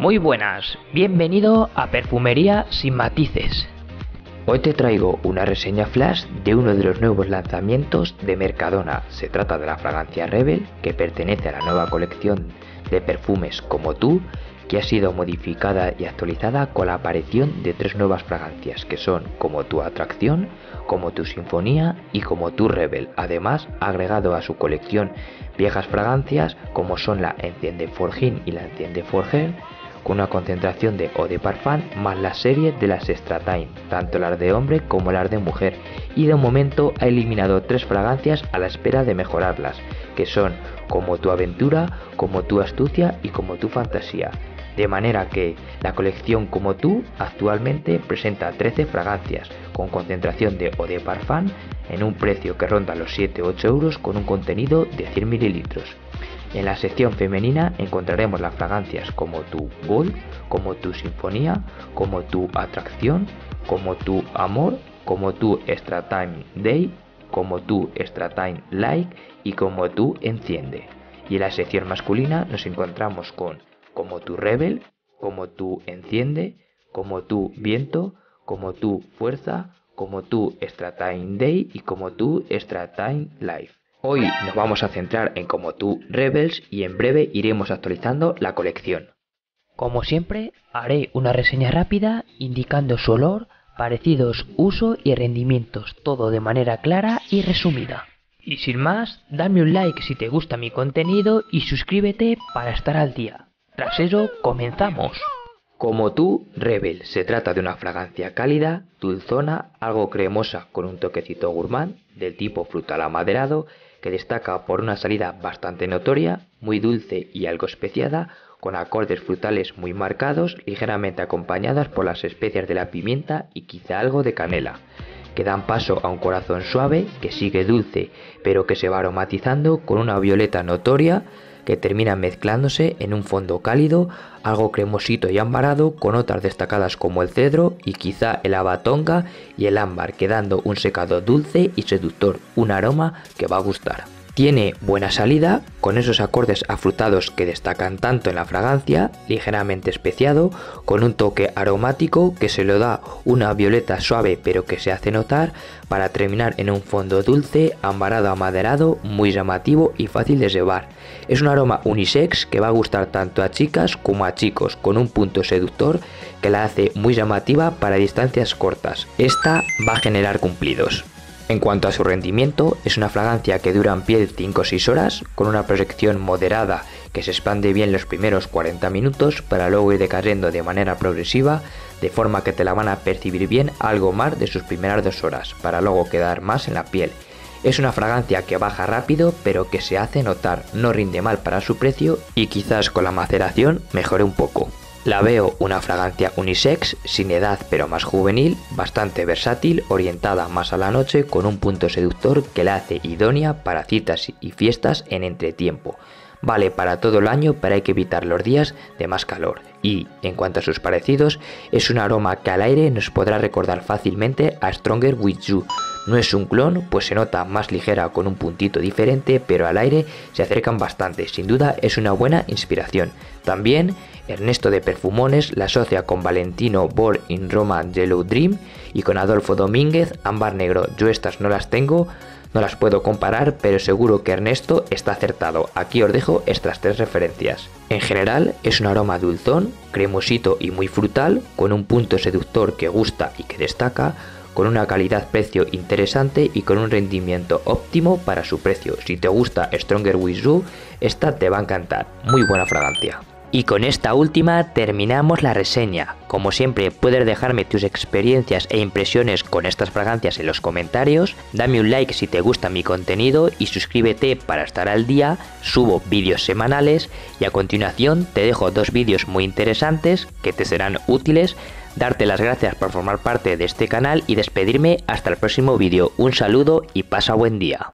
Muy buenas, bienvenido a Perfumería sin matices. Hoy te traigo una reseña flash de uno de los nuevos lanzamientos de Mercadona. Se trata de la fragancia Rebel, que pertenece a la nueva colección de perfumes Como Tú, que ha sido modificada y actualizada con la aparición de 3 nuevas fragancias, que son Como Tú Atracción, Como Tú Sinfonía y Como Tú Rebel. Además, ha agregado a su colección viejas fragancias como son la Enciende Forgin y la Enciende Forgel, con una concentración de Eau de Parfum, más la serie de las Extra Time, tanto las de hombre como las de mujer, y de momento ha eliminado 3 fragancias a la espera de mejorarlas, que son Como Tú Aventura, Como Tú Astucia y Como Tú Fantasía. De manera que la colección Como Tú actualmente presenta 13 fragancias, con concentración de Eau de Parfum en un precio que ronda los 7-8 euros, con un contenido de 100 mililitros. En la sección femenina encontraremos las fragancias Como Tú Gold, Como Tú Sinfonía, Como Tú Atracción, Como Tú Amor, Como Tú Extra Time Day, Como Tú Extra Time Like y Como Tú Enciende. Y en la sección masculina nos encontramos con Como Tú Rebel, Como Tú Enciende, Como Tú Viento, Como Tú Fuerza, Como Tú Extra Time Day y Como Tú Extra Time Life. Hoy nos vamos a centrar en Como Tú Rebels y en breve iremos actualizando la colección. Como siempre, haré una reseña rápida indicando su olor, parecidos, uso y rendimientos, todo de manera clara y resumida. Y sin más, dame un like si te gusta mi contenido y suscríbete para estar al día. Tras eso, comenzamos. Como Tú Rebel se trata de una fragancia cálida, dulzona, algo cremosa con un toquecito gourmand, del tipo frutal amaderado, que destaca por una salida bastante notoria, muy dulce y algo especiada, con acordes frutales muy marcados, ligeramente acompañadas por las especias de la pimienta y quizá algo de canela, que dan paso a un corazón suave, que sigue dulce, pero que se va aromatizando con una violeta notoria, que termina mezclándose en un fondo cálido, algo cremosito y ambarado, con notas destacadas como el cedro y quizá el abatonga y el ámbar, quedando un secado dulce y seductor, un aroma que va a gustar. Tiene buena salida, con esos acordes afrutados que destacan tanto en la fragancia, ligeramente especiado, con un toque aromático que se le da una violeta suave pero que se hace notar, para terminar en un fondo dulce, ambarado amaderado, muy llamativo y fácil de llevar. Es un aroma unisex que va a gustar tanto a chicas como a chicos, con un punto seductor que la hace muy llamativa para distancias cortas. Esta va a generar cumplidos. En cuanto a su rendimiento, es una fragancia que dura en piel 5 o 6 horas, con una proyección moderada que se expande bien los primeros 40 minutos para luego ir decayendo de manera progresiva, de forma que te la van a percibir bien algo más de sus primeras 2 horas, para luego quedar más en la piel. Es una fragancia que baja rápido pero que se hace notar, no rinde mal para su precio y quizás con la maceración mejore un poco. La veo una fragancia unisex, sin edad pero más juvenil, bastante versátil, orientada más a la noche, con un punto seductor que la hace idónea para citas y fiestas en entretiempo. Vale para todo el año, pero hay que evitar los días de más calor. Y, en cuanto a sus parecidos, es un aroma que al aire nos podrá recordar fácilmente a Stronger With You. No es un clon, pues se nota más ligera con un puntito diferente, pero al aire se acercan bastante. Sin duda es una buena inspiración. También Ernesto de Perfumones la asocia con Valentino Born in Roma Yellow Dream y con Adolfo Domínguez Ámbar Negro. Yo estas no las tengo, no las puedo comparar, pero seguro que Ernesto está acertado. Aquí os dejo estas 3 referencias. En general es un aroma dulzón, cremosito y muy frutal, con un punto seductor que gusta y que destaca, con una calidad-precio interesante y con un rendimiento óptimo para su precio. Si te gusta Stronger With You, esta te va a encantar. Muy buena fragancia. Y con esta última terminamos la reseña. Como siempre, puedes dejarme tus experiencias e impresiones con estas fragancias en los comentarios, dame un like si te gusta mi contenido y suscríbete para estar al día. Subo vídeos semanales y a continuación te dejo 2 vídeos muy interesantes que te serán útiles. Darte las gracias por formar parte de este canal y despedirme hasta el próximo vídeo. Un saludo y pasa buen día.